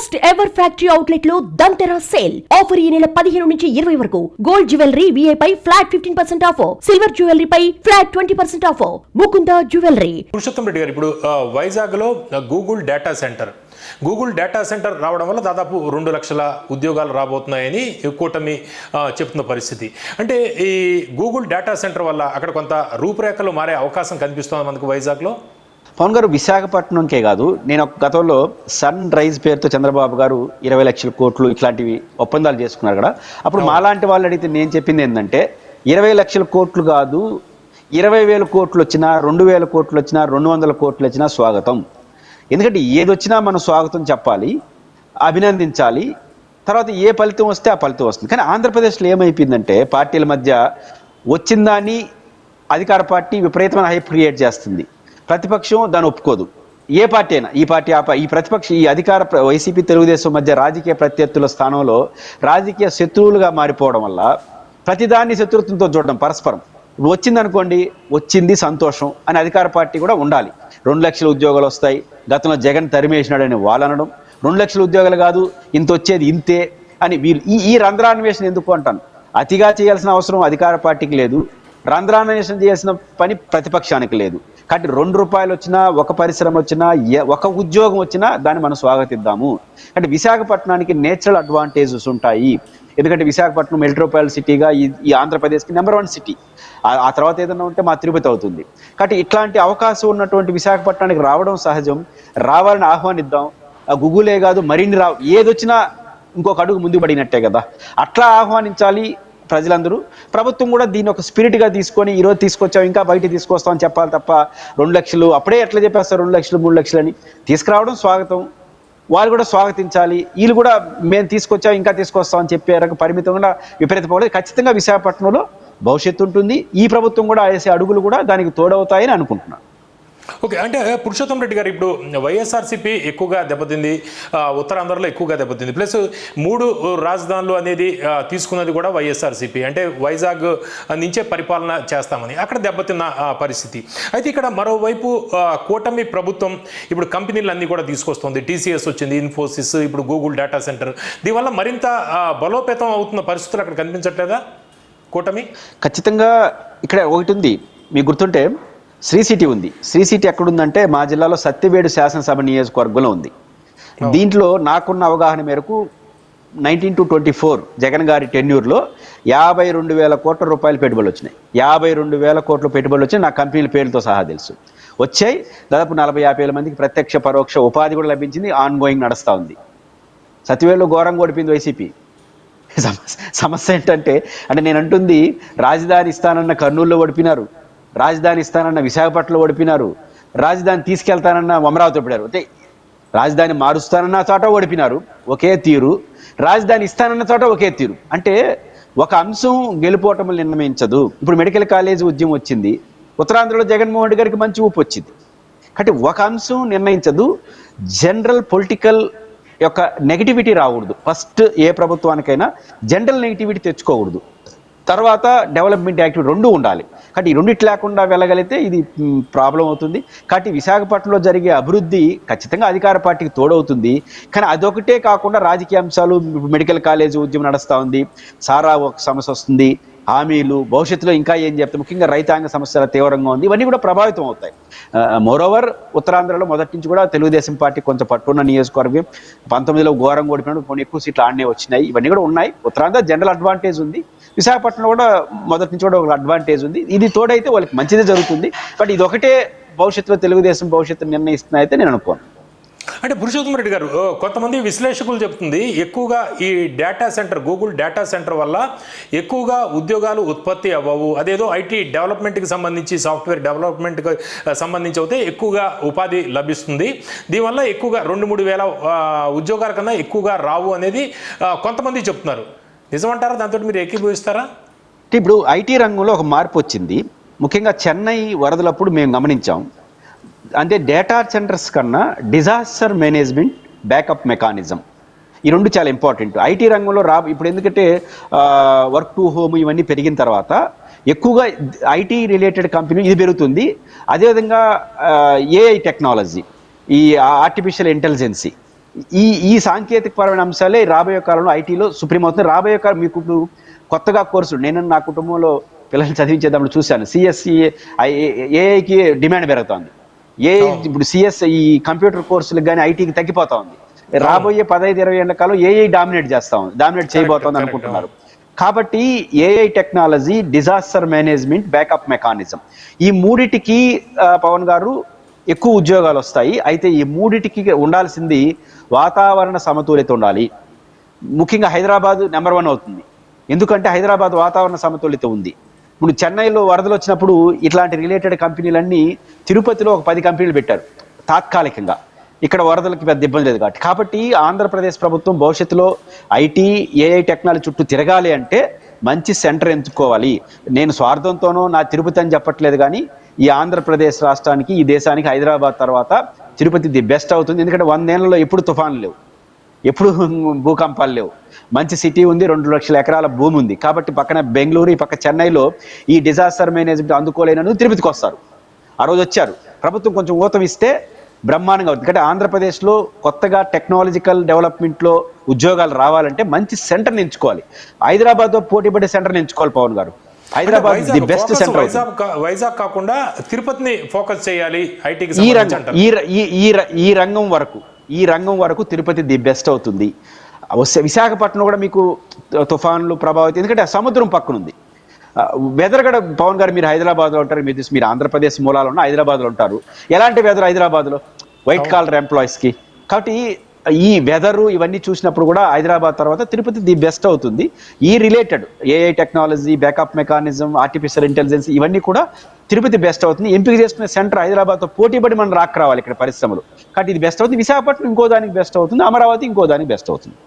First ever factory outlet లో దంతెరా sale offer ఈ నెల 15 నుంచి 20 వరకు. గోల్డ్ జ్యువెలరీ VI పై ఫ్లాట్ 15% ఆఫర్, సిల్వర్ జ్యువెలరీ పై flat 20% offer. Mukunda jewellery. Purushottam Reddy garu, ఇప్పుడు వైజాగ్ లో గూగుల్ డేటా సెంటర్ రావడం వల్ల దాదాపు 2 లక్షల ఉద్యోగాలు రాబోతున్నాయని కూటమి చెప్తున్న పరిస్థితి. అంటే ఈ గూగుల్ డేటా సెంటర్ వల్ల అక్కడ కొంత రూపురేఖలు మారే అవకాశం కనిపిస్తుంది మనకు వైజాగ్లో. పవన్ గారు, విశాఖపట్నంకే కాదు, నేను గతంలో సన్ రైజ్ పేరుతో చంద్రబాబు గారు 20 లక్షల కోట్లు ఇట్లాంటివి ఒప్పందాలు చేసుకున్నారు కదా. అప్పుడు మాలాంటి వాళ్ళు అడిగితే నేను చెప్పింది ఏంటంటే 20 లక్షల కోట్లు కాదు, 20,000 కోట్లు వచ్చినా, 2,000 కోట్లు వచ్చినా, 200 కోట్లు వచ్చినా స్వాగతం. ఎందుకంటే ఏదొచ్చినా మనం స్వాగతం చెప్పాలి, అభినందించాలి. తర్వాత ఏ ఫలితం వస్తే ఆ ఫలితం వస్తుంది. కానీ ఆంధ్రప్రదేశ్లో ఏమైపోయిందంటే పార్టీల మధ్య వచ్చిందాన్ని అధికార పార్టీ విపరీతమైన హైప్ క్రియేట్ చేస్తుంది, ప్రతిపక్షం దాన్ని ఒప్పుకోదు. ఏ పార్టీ అయినా, ఈ పార్టీ ఈ ప్రతిపక్ష ఈ అధికార వైసీపీ తెలుగుదేశం మధ్య రాజకీయ ప్రత్యర్థుల స్థానంలో రాజకీయ శత్రువులుగా మారిపోవడం వల్ల ప్రతిదాన్ని శత్రుత్వంతో చూడడం పరస్పరం. వచ్చిందనుకోండి, వచ్చింది సంతోషం అని అధికార పార్టీ కూడా ఉండాలి. 2 లక్షల ఉద్యోగాలు వస్తాయి, గతంలో జగన్ తరిమేసినాడని వాళ్ళు అనడం, 2 లక్షల ఉద్యోగాలు కాదు ఇంత వచ్చేది ఇంతే అని వీళ్ళు ఈ రంధ్రాన్వేషణ ఎందుకు అంటాను. అతిగా చేయాల్సిన అవసరం అధికార పార్టీకి లేదు, రంధ్రాన్వేషణ చేయాల్సిన పని ప్రతిపక్షానికి లేదు. కాబట్టి 2 రూపాయలు వచ్చినా, ఒక పరిశ్రమ వచ్చినా, ఒక ఉద్యోగం వచ్చినా దాన్ని మనం స్వాగతిద్దాము. అంటే విశాఖపట్నానికి నేచురల్ అడ్వాంటేజెస్ ఉంటాయి. ఎందుకంటే విశాఖపట్నం మెట్రోపాలిటన్ సిటీగా ఈ ఆంధ్రప్రదేశ్కి నెంబర్ 1 సిటీ. ఆ తర్వాత ఏదన్నా ఉంటే మా తిరుపతి అవుతుంది. కాబట్టి ఇట్లాంటి అవకాశం ఉన్నటువంటి విశాఖపట్నానికి రావడం సహజం, రావాలని ఆహ్వానిద్దాం. గూగులే కాదు మరిన్ని ఏదొచ్చినా ఇంకొక అడుగు ముందు పడినట్టే కదా, అట్లా ఆహ్వానించాలి ప్రజలందరూ. ప్రభుత్వం కూడా దీన్ని ఒక స్పిరిట్గా తీసుకొని ఈరోజు తీసుకొచ్చాం ఇంకా బయట తీసుకొస్తామని చెప్పాలి తప్ప 2 లక్షలు అప్పుడే ఎట్లా చెప్పేస్తారు 2 లక్షలు 3 లక్షలు అని తీసుకురావడం స్వాగతం. వాళ్ళు కూడా స్వాగతించాలి. వీళ్ళు కూడా మేము తీసుకొచ్చాం ఇంకా తీసుకొస్తామని చెప్పే రకం పరిమితంగా విపరీతపోలేదు. ఖచ్చితంగా విశాఖపట్నంలో భవిష్యత్తు ఉంటుంది. ఈ ప్రభుత్వం కూడా వేసే అడుగులు కూడా దానికి తోడవుతాయని అనుకుంటున్నాను. ఓకే, అంటే పురుషోత్తం రెడ్డి గారు, ఇప్పుడు వైఎస్ఆర్సీపీ ఎక్కువగా దెబ్బతింది, ఉత్తరాంధ్రలో ఎక్కువగా దెబ్బతింది, ప్లస్ 3 రాజధానులు అనేది తీసుకున్నది కూడా వైఎస్ఆర్సీపీ. అంటే వైజాగ్ నుంచే పరిపాలన చేస్తామని అక్కడ దెబ్బతిన్న పరిస్థితి. అయితే ఇక్కడ మరోవైపు కూటమి ప్రభుత్వం ఇప్పుడు కంపెనీలన్నీ కూడా తీసుకొస్తుంది. TCS వచ్చింది, ఇన్ఫోసిస్, ఇప్పుడు గూగుల్ డేటా సెంటర్. దీనివల్ల మరింత బలోపేతం అవుతున్న పరిస్థితులు అక్కడ కనిపించట్లేదా కూటమి? ఖచ్చితంగా ఇక్కడ ఒకటి ఉంది, మీకు గుర్తుంటే శ్రీ సిటీ ఉంది. శ్రీ సిటీ ఎక్కడుందంటే మా జిల్లాలో సత్యవేడు శాసనసభ నియోజకవర్గంలో ఉంది. దీంట్లో నాకున్న అవగాహన మేరకు 19 to 24 జగన్ గారి టెన్యూర్లో 52,000 కోట్ల రూపాయలు పెట్టుబడులు వచ్చినాయి. 52,000 కోట్ల పెట్టుబడులు వచ్చి నా కంపెనీల పేర్లతో సహా తెలుసు వచ్చాయి. దాదాపు 40-50 వేల మందికి ప్రత్యక్ష పరోక్ష ఉపాధి కూడా లభించింది, ఆన్ గోయింగ్ నడుస్తూ ఉంది. సత్యవేడులో ఘోరంగా ఓడిపోయింది వైసీపీ. సమస్య ఏంటంటే నేను అంటుంది, రాజధాని ఇస్తానన్న కర్నూలులో ఓడిపినారు, రాజధాని ఇస్తానన్న విశాఖపట్నంలో ఓడిపినారు, రాజధాని తీసుకెళ్తానన్న అమరావతి ఓడిపోయారు. అంటే రాజధాని మారుస్తానన్న చోట ఓడిపినారు ఒకే తీరు, రాజధాని ఇస్తానన్న చోట ఒకే తీరు. అంటే ఒక అంశం గెలుపోవటం నిర్ణయించదు. ఇప్పుడు మెడికల్ కాలేజ్ ఉద్యమం వచ్చింది, ఉత్తరాంధ్రలో జగన్మోహన్ రెడ్డి గారికి మంచి ఊపు వచ్చింది. కాబట్టి ఒక అంశం నిర్ణయించదు, జనరల్ పొలిటికల్ యొక్క నెగిటివిటీ రాకూడదు. ఫస్ట్ ఏ ప్రభుత్వానికైనా జనరల్ నెగిటివిటీ తెచ్చుకోకూడదు, తర్వాత డెవలప్మెంట్ యాక్టివిటీ 2 ఉండాలి. కాబట్టి ఈ 2 లేకుండా వెళ్ళగలిగితే ఇది ప్రాబ్లం అవుతుంది. కాబట్టి విశాఖపట్నంలో జరిగే అభివృద్ధి ఖచ్చితంగా అధికార పార్టీకి తోడవుతుంది. కానీ అదొకటే కాకుండా రాజకీయ అంశాలు, మెడికల్ కాలేజ్ ఉద్యమం నడుస్తూ ఉంది, సారా ఒక సమస్య వస్తుంది, హామీలు, భవిష్యత్తులో ఇంకా ఏం చెప్తాయి, ముఖ్యంగా రైతాంగ సమస్యల తీవ్రంగా ఉంది, ఇవన్నీ కూడా ప్రభావితం అవుతాయి. మోరోవర్ ఉత్తరాంధ్రలో మొదటి నుంచి కూడా తెలుగుదేశం పార్టీ కొంచెం పట్టున్న నియోజకవర్గం, 19లో ఘోరంగా ఓడిపోయినప్పుడు కొన్ని ఎక్కువ సీట్లు ఆడనే వచ్చినాయి, ఇవన్నీ కూడా ఉన్నాయి. ఉత్తరాంధ్ర జనరల్ అడ్వాంటేజ్ ఉంది, విశాఖపట్నంలో కూడా మొదటి నుంచి కూడా ఒక అడ్వాంటేజ్ ఉంది. ఇది తోడైతే వాళ్ళకి మంచిదే జరుగుతుంది. బట్ ఇది ఒకటే భవిష్యత్తులో తెలుగుదేశం భవిష్యత్తు నిర్ణయిస్తున్నా అయితే నేను అనుకోను. అంటే పురుషోత్తం రెడ్డి గారు, కొంతమంది విశ్లేషకులు చెప్తుంది ఎక్కువగా ఈ data centre, Google data centre వల్ల ఎక్కువగా ఉద్యోగాలు ఉత్పత్తి అవ్వవు, అదేదో ఐటీ డెవలప్మెంట్కి సంబంధించి, సాఫ్ట్వేర్ డెవలప్మెంట్కి సంబంధించి అయితే ఎక్కువగా ఉపాధి లభిస్తుంది, దీనివల్ల ఎక్కువగా 2-3 వేల ఉద్యోగాల కన్నా ఎక్కువగా రావు అనేది కొంతమంది చెప్తున్నారు. నిజమంటారా? దాంతో మీరు ఏకీభవిస్తారా? ఇప్పుడు ఐటీ రంగంలో ఒక మార్పు వచ్చింది. ముఖ్యంగా చెన్నై వరదలప్పుడు మేము గమనించాం. అంటే డేటా సెంటర్స్ కన్నా డిజాస్టర్ మేనేజ్మెంట్, బ్యాకప్ మెకానిజం, ఈ 2 చాలా ఇంపార్టెంట్ ఐటీ రంగంలో. ఇప్పుడు ఎందుకంటే వర్క్ టు హోమ్ ఇవన్నీ పెరిగిన తర్వాత ఎక్కువగా ఐటీ రిలేటెడ్ కంపెనీ ఇది పెరుగుతుంది. అదేవిధంగా ఏఐ టెక్నాలజీ, ఈ ఆర్టిఫిషియల్ ఇంటెలిజెన్సీ, ఈ సాంకేతికపరమైన అంశాలే రాబోయే కాలంలో ఐటీలో సుప్రీం అవుతుంది. రాబోయే కాలం మీకు ఇప్పుడు కొత్తగా కోర్సులు నేను నా కుటుంబంలో పిల్లల్ని చదివించేటప్పుడు చూశాను. సిఎస్సి ఏఐకి డిమాండ్ పెరుగుతోంది. ఇప్పుడు సిఎస్ ఈ కంప్యూటర్ కోర్సులకు కానీ ఐటీకి తగ్గిపోతా ఉంది. రాబోయే 15-20 ఏళ్ల కాలం ఏఐ డామినేట్ చేయబోతోంది అనుకుంటున్నారు. కాబట్టి AI technology, disaster management, backup mechanism, ఈ మూడిటికి పవన్ గారు ఎక్కువ ఉద్యోగాలు వస్తాయి. అయితే ఈ మూడిటికి ఉండాల్సింది వాతావరణ సమతుల్యత ఉండాలి. ముఖ్యంగా హైదరాబాద్ నెంబర్ 1 అవుతుంది. ఎందుకంటే హైదరాబాద్ వాతావరణ సమతుల్యత ఉంది. ఇప్పుడు చెన్నైలో వరదలు వచ్చినప్పుడు ఇట్లాంటి రిలేటెడ్ కంపెనీలన్నీ తిరుపతిలో ఒక 10 కంపెనీలు పెట్టారు తాత్కాలికంగా. ఇక్కడ వరదలకి పెద్ద ఇబ్బంది లేదు కాబట్టి ఆంధ్రప్రదేశ్ ప్రభుత్వం భవిష్యత్తులో ఐటీ, ఏఐ టెక్నాలజీ చుట్టూ తిరగాలి అంటే మంచి సెంటర్ ఎంచుకోవాలి. నేను స్వార్థంతోనో నా తిరుపతి అని చెప్పట్లేదు, కానీ ఈ ఆంధ్రప్రదేశ్ రాష్ట్రానికి, ఈ దేశానికి హైదరాబాద్ తర్వాత తిరుపతి ది బెస్ట్ అవుతుంది. ఎందుకంటే 100 ఏళ్లలో ఎప్పుడు తుఫాన్లు లేవు, ఎప్పుడు భూకంపాలు లేవు, మంచి సిటీ ఉంది, 2 లక్షల ఎకరాల భూమి ఉంది. కాబట్టి పక్కన బెంగళూరు, ఈ పక్క చెన్నైలో ఈ డిజాస్టర్ మేనేజ్మెంట్ అందుకోలేనని తిరుపతికి వస్తారు. ఆ రోజు వచ్చారు. ప్రభుత్వం కొంచెం ఊతం ఇస్తే బ్రహ్మాండంగా అవుతుంది. ఎందుకంటే ఆంధ్రప్రదేశ్లో కొత్తగా టెక్నాలజికల్ డెవలప్మెంట్లో ఉద్యోగాలు రావాలంటే మంచి సెంటర్ని ఎంచుకోవాలి. హైదరాబాద్తో పోటీపడే సెంటర్ని ఎంచుకోవాలి పవన్ గారు. Hyderabad the best centre. Vizag కాకుండా తిరుపతిని ఫోకస్ చేయాలి ఐటీకి. ఈ రంగం వరకు తిరుపతి ది బెస్ట్ అవుతుంది. విశాఖపట్నం కూడా మీకు తుఫాన్లు ప్రభావితం, ఎందుకంటే సముద్రం పక్కన ఉంది. వెదర్ కూడా పవన్ గారు మీరు హైదరాబాద్లో ఉంటారు, మీరు ఆంధ్రప్రదేశ్ మూలాలు ఉన్న హైదరాబాద్లో ఉంటారు. ఎలాంటి వెదర్ హైదరాబాద్లో వైట్ కాలర్ ఎంప్లాయీస్కి? కాబట్టి ఈ వెదరు ఇవన్నీ చూసినప్పుడు కూడా హైదరాబాద్ తర్వాత తిరుపతి ది బెస్ట్ అవుతుంది. ఈ related AI technology, backup mechanism, artificial intelligence ఇవన్నీ కూడా తిరుపతి బెస్ట్ అవుతుంది. ఎంపిక చేసుకునే సెంటర్ హైదరాబాద్తో పోటీపడి మనం రావాలి ఇక్కడ పరిశ్రమలు. కాబట్టి ఇది బెస్ట్ అవుతుంది. విశాఖపట్నం ఇంకో దానికి బెస్ట్ అవుతుంది, అమరావతి ఇంకో దానికి బెస్ట్ అవుతుంది.